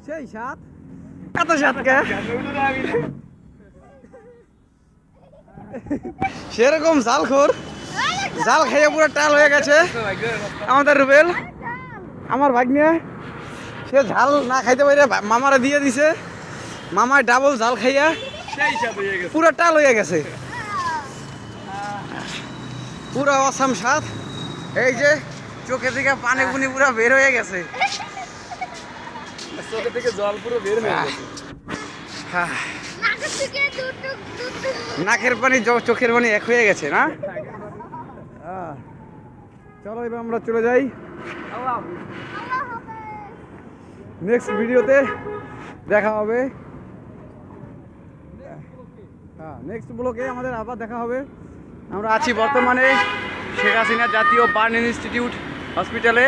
সেই সাত এত সাত কে সেরকম জালখোর জাল খাইয়ে পুরো টাল হয়ে গেছে আমাদের রুবেল আমার ভাগ্নে সে ঝাল না খাইতে পারে মামারা দিয়ে দিছে মামায় ডাবল জাল খাইয়া পুরো টাল হয়ে গেছে পুরো অসাম স্বাদ এই যে চোখে থেকে পানি পুনি পুরো বের হয়ে গেছে চোখে থেকে জল পুরো বের হয়ে গেছে নাকের পানি চোখের পানি এক হয়ে গেছে না চলো এবার আমরা চলে যাই নেক্সট ভিডিওতে দেখা হবে নেক্সট ব্লকে আমাদের আবার দেখা হবে আমরা আছি বর্তমানে শেখ হাসিনা জাতীয় বার্ন ইনস্টিটিউট হসপিটালে